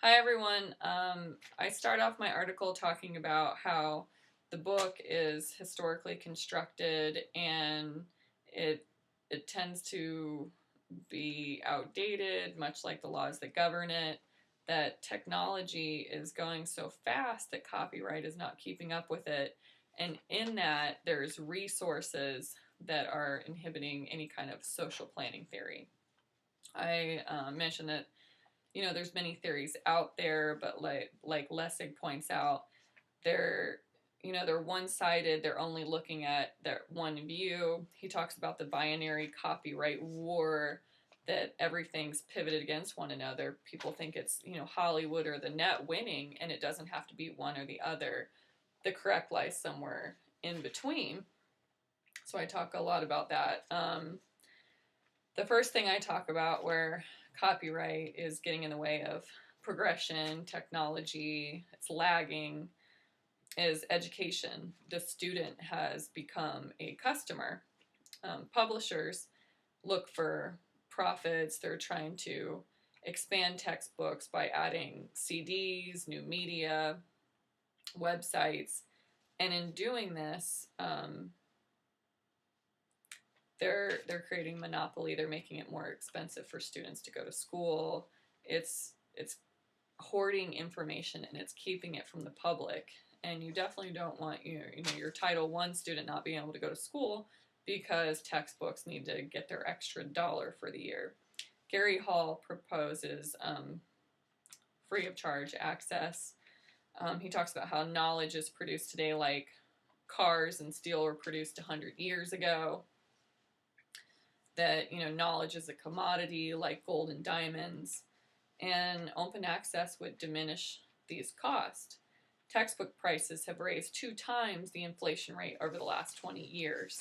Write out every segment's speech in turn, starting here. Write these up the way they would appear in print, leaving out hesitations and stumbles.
Hi everyone. I start off my article talking about how the book is historically constructed and it it tends to be outdated, much like the laws that govern it. That technology is going so fast that copyright is not keeping up with it, and in that there's resources that are inhibiting any kind of social planning theory. I mentioned that there's many theories out there, but like Lessig points out, they're they're one-sided. They're only looking at their one view. He talks about the binary copyright war, that everything's pivoted against one another. People think it's Hollywood or the net winning, and it doesn't have to be one or the other. The correct lies somewhere in between. So I talk a lot about that. The first thing I talk about where copyright is getting in the way of progression, technology, it's lagging, is education. The student has become a customer. Publishers look for profits. They're trying to expand textbooks by adding CDs, new media, websites, and in doing this, they're creating monopoly. They're making it more expensive for students to go to school. It's hoarding information and it's keeping it from the public. And you definitely don't want your Title I student not being able to go to school because textbooks need to get their extra dollar for the year. Gary Hall proposes free of charge access. He talks about how knowledge is produced today like cars and steel were produced 100 years ago. That knowledge is a commodity like gold and diamonds, and open access would diminish these costs. Textbook prices have raised 2 times the inflation rate over the last 20 years.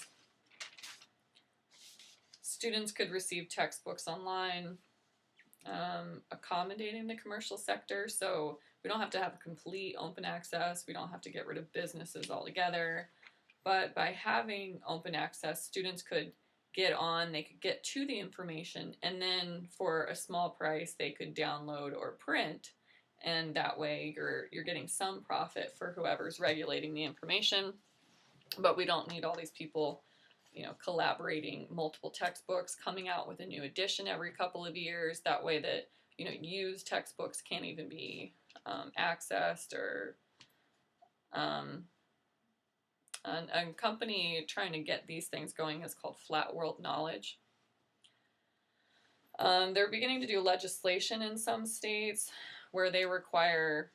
Students could receive textbooks online, accommodating the commercial sector, so we don't have to have complete open access. We don't have to get rid of businesses altogether. But by having open access, students could they could get to the information, and then for a small price they could download or print, and that way you're getting some profit for whoever's regulating the information. But we don't need all these people collaborating multiple textbooks, coming out with a new edition every couple of years. That way that used textbooks can't even be accessed. Or a company trying to get these things going is called Flat World Knowledge. They're beginning to do legislation in some states where they require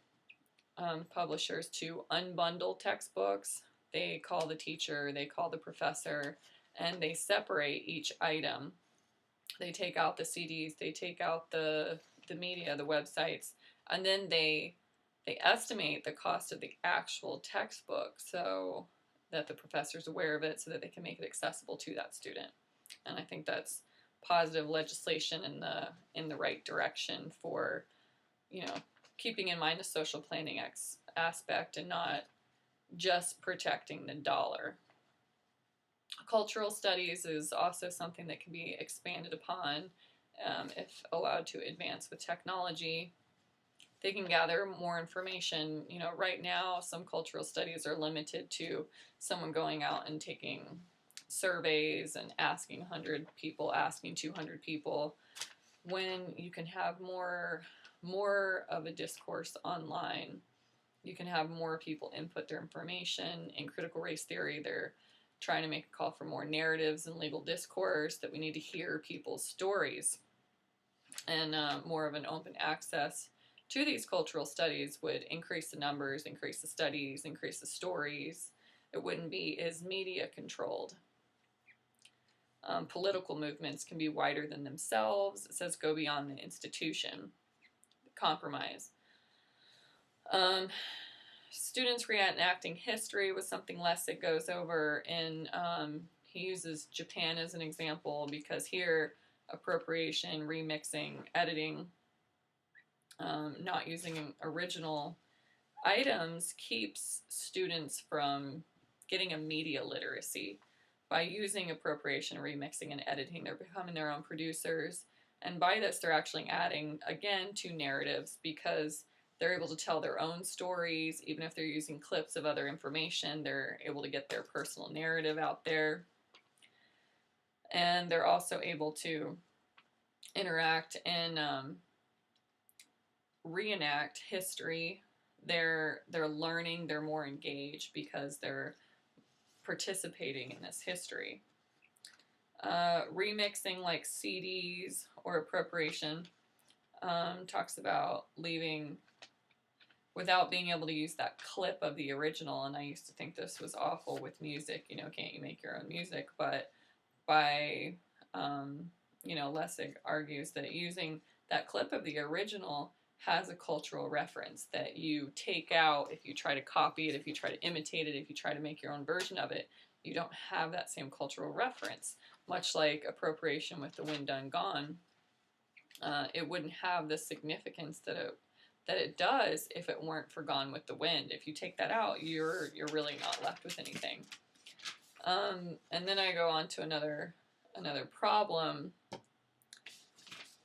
publishers to unbundle textbooks. They call the teacher, they call the professor, and they separate each item. They take out the CDs, they take out the media, the websites, and then they estimate the cost of the actual textbook so that the professor's aware of it, so that they can make it accessible to that student. And I think that's positive legislation in the right direction for keeping in mind the social planning aspect and not just protecting the dollar. Cultural studies is also something that can be expanded upon if allowed to advance with technology. They can gather more information. Right now, some cultural studies are limited to someone going out and taking surveys and asking 100 people, asking 200 people. When you can have more of a discourse online, you can have more people input their information. In critical race theory, they're trying to make a call for more narratives and legal discourse, that we need to hear people's stories. And more of an open access to these cultural studies would increase the numbers, increase the studies, increase the stories. It wouldn't be as media controlled. Political movements can be wider than themselves. It says go beyond the institution. Compromise. Students reenacting history was something Lessig goes over, and he uses Japan as an example because here appropriation, remixing, editing, not using original items keeps students from getting a media literacy. By using appropriation, remixing, and editing, they're becoming their own producers. And by this, they're actually adding, again, to narratives, because they're able to tell their own stories. Even if they're using clips of other information, they're able to get their personal narrative out there. And they're also able to interact and reenact history. They're learning, they're more engaged because they're participating in this history. Remixing like CDs or appropriation, talks about leaving without being able to use that clip of the original. And I used to think this was awful with music, can't you make your own music? But by, Lessig argues that using that clip of the original has a cultural reference that you take out if you try to copy it, if you try to imitate it, if you try to make your own version of it. You don't have that same cultural reference. Much like appropriation with The Wind Done Gone, it wouldn't have the significance that it does if it weren't for Gone with the Wind. If you take that out, you're really not left with anything. And then I go on to another problem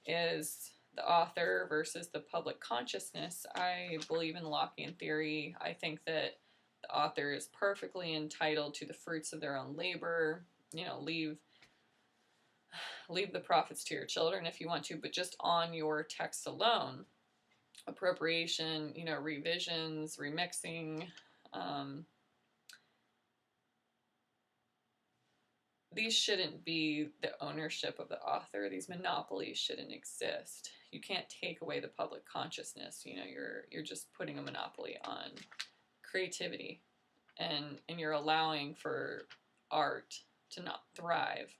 is the author versus the public consciousness. I believe in Lockean theory. I think that the author is perfectly entitled to the fruits of their own labor. Leave the profits to your children if you want to, but just on your text alone. Appropriation, revisions, remixing, these shouldn't be the ownership of the author. These monopolies shouldn't exist. You can't take away the public consciousness. You're just putting a monopoly on creativity, and you're allowing for art to not thrive.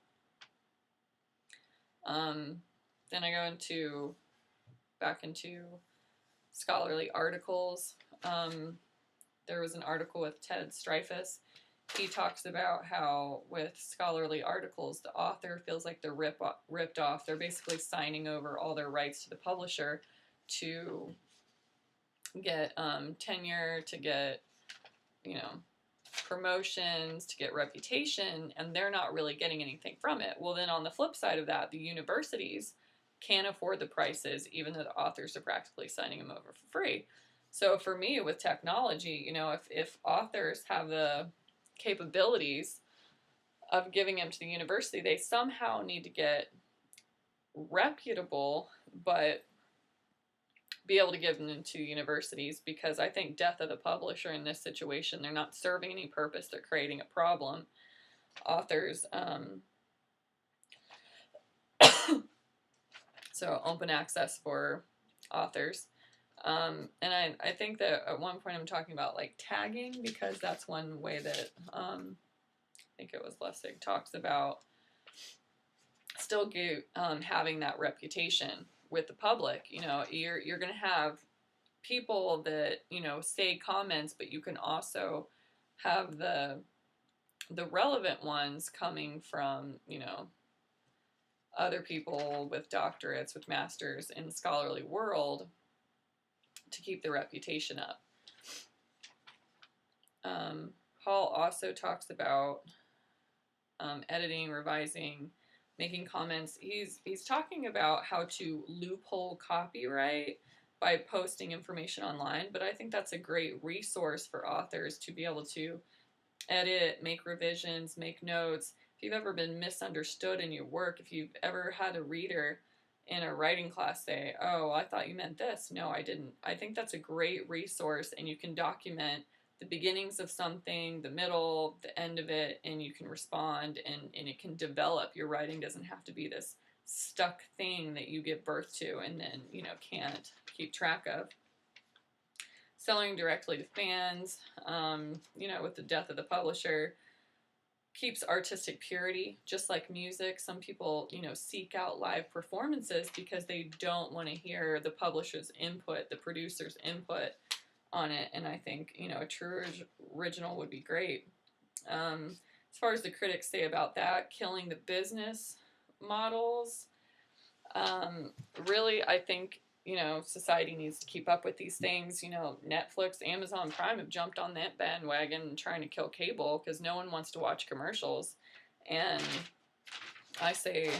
Then I go back into scholarly articles. There was an article with Ted Strifus. He talks about how with scholarly articles, the author feels like they're ripped off. They're basically signing over all their rights to the publisher to get tenure, to get, promotions, to get reputation, and they're not really getting anything from it. Well, then on the flip side of that, the universities can't afford the prices, even though the authors are practically signing them over for free. So for me, with technology, if authors have the capabilities of giving them to the university, they somehow need to get reputable, but be able to give them to universities, because I think death of the publisher in this situation, they're not serving any purpose, they're creating a problem. Authors, so open access for authors. And I think that at one point I'm talking about like tagging, because that's one way that I think it was Lessig talks about still having that reputation with the public. You're going to have people that say comments, but you can also have the relevant ones coming from other people with doctorates, with masters in the scholarly world, to keep the reputation up. Hall also talks about editing, revising, making comments. He's talking about how to loophole copyright by posting information online, but I think that's a great resource for authors to be able to edit, make revisions, make notes. If you've ever been misunderstood in your work, if you've ever had a reader in a writing class say, "Oh, I thought you meant this." No, I didn't. I think that's a great resource, and you can document the beginnings of something, the middle, the end of it, and you can respond, and it can develop. Your writing doesn't have to be this stuck thing that you give birth to and then, can't keep track of. Selling directly to fans, with the death of the publisher, keeps artistic purity, just like music. Some people, seek out live performances because they don't want to hear the publisher's input, the producer's input on it. And I think, a true original would be great. As far as the critics say about that, killing the business models, really, I think, society needs to keep up with these things. Netflix, Amazon Prime have jumped on that bandwagon trying to kill cable because no one wants to watch commercials. And I say,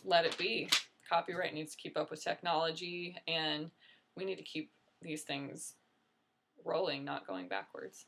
let it be. Copyright needs to keep up with technology, and we need to keep these things rolling, not going backwards.